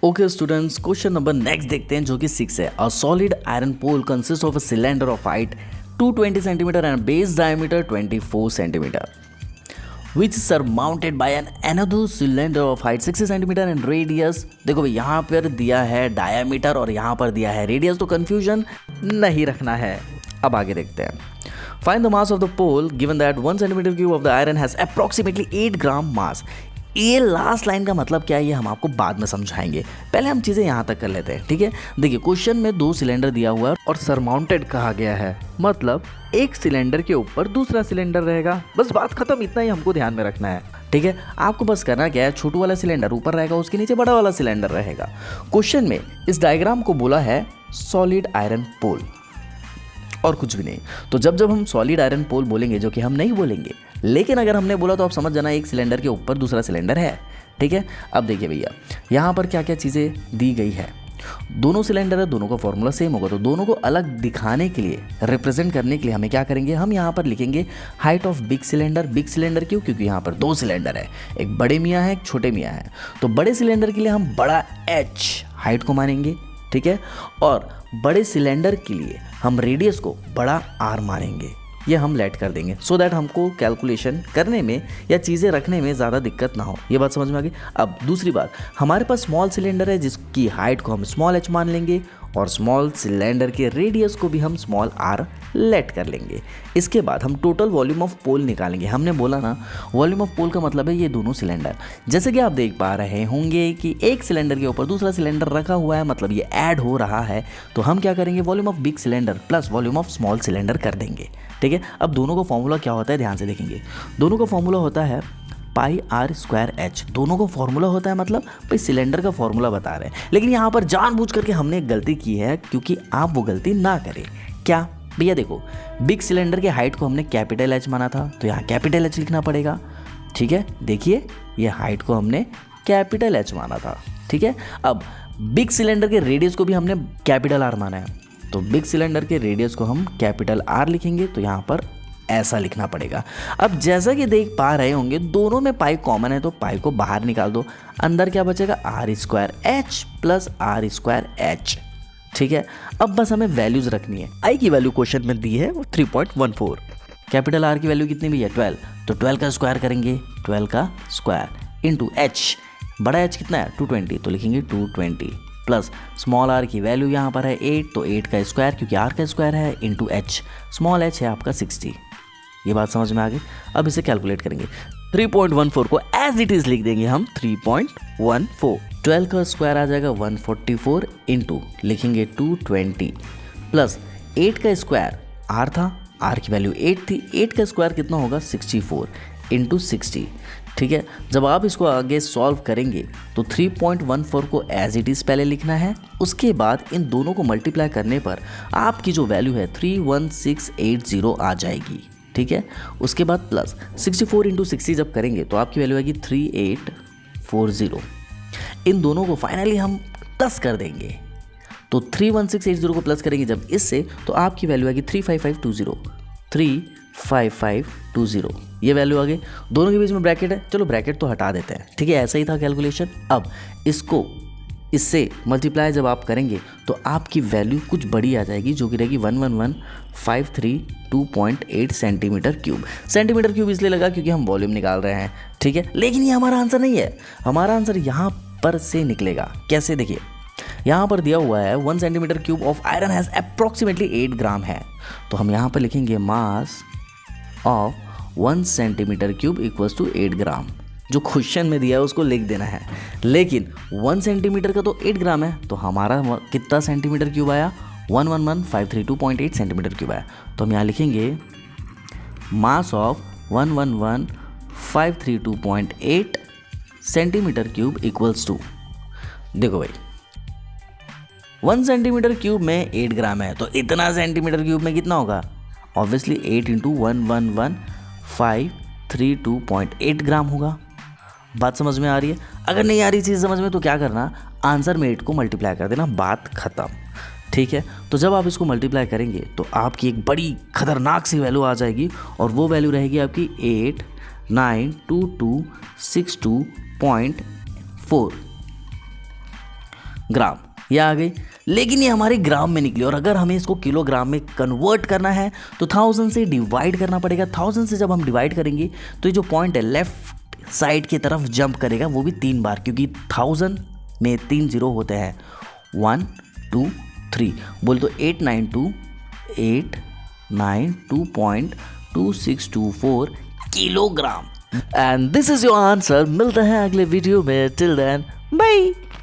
Okay students, question number next देखते हैं जो कि 6 है। A solid iron pole consist of a cylinder of height 220 centimetre and base diameter 24 centimetre which is surmounted by an another cylinder of height 60 centimetre and radius. देखो भाई, यहाँ पर दिया है डायमीटर और यहाँ पर दिया है रेडियस, तो कंफ्यूजन नहीं रखना है। अब आगे देखते हैं। Find the mass of the pole given that 1 centimetre cube of the iron has approximately 8 gram mass. ये लास्ट लाइन का मतलब क्या है ये हम आपको बाद में समझाएंगे, पहले हम चीज़ें यहाँ तक कर लेते हैं। ठीक है, देखिए क्वेश्चन में 2 सिलेंडर दिया हुआ है और सरमाउंटेड कहा गया है, मतलब एक सिलेंडर के ऊपर दूसरा सिलेंडर रहेगा। बस बात खत्म, इतना ही हमको ध्यान में रखना है। ठीक है, आपको बस करना क्या है, छोटू वाला सिलेंडर ऊपर रहेगा, उसके नीचे बड़ा वाला सिलेंडर रहेगा। क्वेश्चन में इस डायग्राम को बोला है सॉलिड आयरन पोल और कुछ भी नहीं। तो जब जब हम सॉलिड आयरन पोल बोलेंगे, जो कि हम नहीं बोलेंगे, लेकिन अगर हमने बोला तो आप समझ जाना एक सिलेंडर के ऊपर दूसरा सिलेंडर है। ठीक है, अब देखिए भैया, यहाँ पर क्या क्या चीज़ें दी गई है। दोनों सिलेंडर है, दोनों का फॉर्मूला सेम होगा, तो दोनों को अलग दिखाने के लिए, रिप्रेजेंट करने के लिए हमें क्या करेंगे, हम यहाँ पर लिखेंगे height of big cylinder. Big cylinder क्यों? क्योंकि यहाँ पर 2 सिलेंडर है, एक बड़े मियाँ है, एक छोटे मियाँ है। तो बड़े सिलेंडर के लिए हम बड़ा H हाइट को मानेंगे। ठीक है, और बड़े सिलेंडर के लिए हम रेडियस को बड़ा R मानेंगे। ये हम लेट कर देंगे सो दैट हमको कैलकुलेशन करने में या चीज़ें रखने में ज़्यादा दिक्कत ना हो। ये बात समझ में आ गई। अब दूसरी बात, हमारे पास स्मॉल सिलेंडर है जिसकी हाइट को हम स्मॉल h मान लेंगे और स्मॉल सिलेंडर के रेडियस को भी हम स्मॉल r लेट कर लेंगे। इसके बाद हम टोटल वॉल्यूम ऑफ पोल निकालेंगे। हमने बोला ना, वॉल्यूम ऑफ पोल का मतलब है ये दोनों सिलेंडर। जैसे कि आप देख पा रहे होंगे कि एक सिलेंडर के ऊपर दूसरा सिलेंडर रखा हुआ है, मतलब ये ऐड हो रहा है। तो हम क्या करेंगे, volume of big cylinder plus volume of small cylinder कर देंगे। ठीक है, अब दोनों का फॉर्मूला क्या होता है ध्यान से देखेंगे। दोनों का फॉर्मूला होता है पाई आर स्क्वायर एच। दोनों का फॉर्मूला होता है, मतलब भाई सिलेंडर का फॉर्मूला बता रहे हैं। लेकिन यहाँ पर जानबूझ करके हमने एक गलती की है, क्योंकि आप वो गलती ना करें। क्या भैया, देखो बिग सिलेंडर के हाइट को हमने कैपिटल एच माना था, तो यहाँ कैपिटल एच लिखना पड़ेगा। ठीक है, देखिए ये हाइट को हमने कैपिटल एच माना था। ठीक है, अब बिग सिलेंडर के रेडियस को भी हमने कैपिटल आर माना है, तो बिग सिलेंडर के रेडियस को हम कैपिटल आर लिखेंगे, तो यहाँ पर ऐसा लिखना पड़ेगा। अब जैसा कि देख पा रहे होंगे दोनों में पाई कॉमन है, तो पाई को बाहर निकाल दो, अंदर क्या बचेगा, r square h plus r square h. ठीक है, अब बस हमें वैल्यूज रखनी है। आई की वैल्यू क्वेश्चन में दी है वो 3.14। कैपिटल आर की वैल्यू कितनी भी है 12, तो 12 का स्क्वायर करेंगे, 12 का स्क्वायर इंटू एच। बड़ा एच कितना है 220, तो लिखेंगे 220 प्लस स्मॉल आर की वैल्यू यहाँ पर है 8, तो 8 का स्क्वायर क्योंकि आर का स्क्वायर है इंटू एच। स्मॉल एच है आपका 60। ये बात समझ में आ गई। अब इसे कैलकुलेट करेंगे। 3.14 को एज इट इज लिख देंगे हम 3.14। 12 का स्क्वायर आ जाएगा 144 इंटू लिखेंगे 220 प्लस 8 का स्क्वायर आर था, आर की वैल्यू 8 थी, 8 का स्क्वायर कितना होगा 64 इंटू 60। ठीक है, जब आप इसको आगे सॉल्व करेंगे तो 3.14 को एज इट इज़ पहले लिखना है, उसके बाद इन दोनों को मल्टीप्लाई करने पर आपकी जो वैल्यू है 31680 आ जाएगी। ठीक है, उसके बाद प्लस 64 इंटू 60 जब करेंगे तो आपकी वैल्यू आएगी 3840। इन दोनों को फाइनली हम प्लस कर देंगे, तो 31680 को प्लस करेंगे जब इससे, तो आपकी वैल्यू आएगी 35520। 35520 ये वैल्यू आ गई। दोनों के बीच में ब्रैकेट है, चलो ब्रैकेट तो हटा देते हैं। ठीक है, ऐसा ही था कैलकुलेशन। अब इसको इससे मल्टीप्लाई जब आप करेंगे तो आपकी वैल्यू कुछ बड़ी आ जाएगी, जो कि रहेगी 111,532.8 सेंटीमीटर क्यूब। सेंटीमीटर क्यूब इसलिए लगा क्योंकि हम वॉल्यूम निकाल रहे हैं। ठीक है, लेकिन ये हमारा आंसर नहीं है। हमारा आंसर यहाँ पर से निकलेगा। कैसे, देखिए यहाँ पर दिया हुआ है 1 centimetre cube of iron has approximately 8 gram है, तो हम यहाँ पर लिखेंगे mass of 1 centimetre cube equals to 8 gram. जो क्वेश्चन में दिया है उसको लिख देना है, लेकिन 1 सेंटीमीटर का तो 8 ग्राम है, तो हमारा कितना सेंटीमीटर क्यूब आया 111,532.8 सेंटीमीटर क्यूब आया। तो हम यहाँ लिखेंगे mass of 111,532.8 centimetre cube equals to, देखो भाई 1 सेंटीमीटर क्यूब में 8 ग्राम है, तो इतना सेंटीमीटर क्यूब में कितना होगा, ऑब्वियसली 8 इंटू 111,532.8 ग्राम होगा। बात समझ में आ रही है? अगर नहीं आ रही चीज़ समझ में तो क्या करना, आंसर में 8 को मल्टीप्लाई कर देना, बात खत्म। ठीक है, तो जब आप इसको मल्टीप्लाई करेंगे तो आपकी एक बड़ी खतरनाक सी वैल्यू आ जाएगी, और वो वैल्यू रहेगी आपकी 89226.4। ग्राम, ये आ गई। लेकिन ये हमारे ग्राम में निकली और अगर हमें इसको किलोग्राम में कन्वर्ट करना है तो 1000 से डिवाइड करना पड़ेगा। 1000 से जब हम डिवाइड करेंगे तो ये जो पॉइंट है लेफ्ट साइड की तरफ जंप करेगा, वो भी 3 बार, क्योंकि 1000 में 3 जीरो होते हैं। 1 2 3 बोल तो 892.2624 kilogram. And this is your answer. मिलते हैं अगले वीडियो में। Till then bye.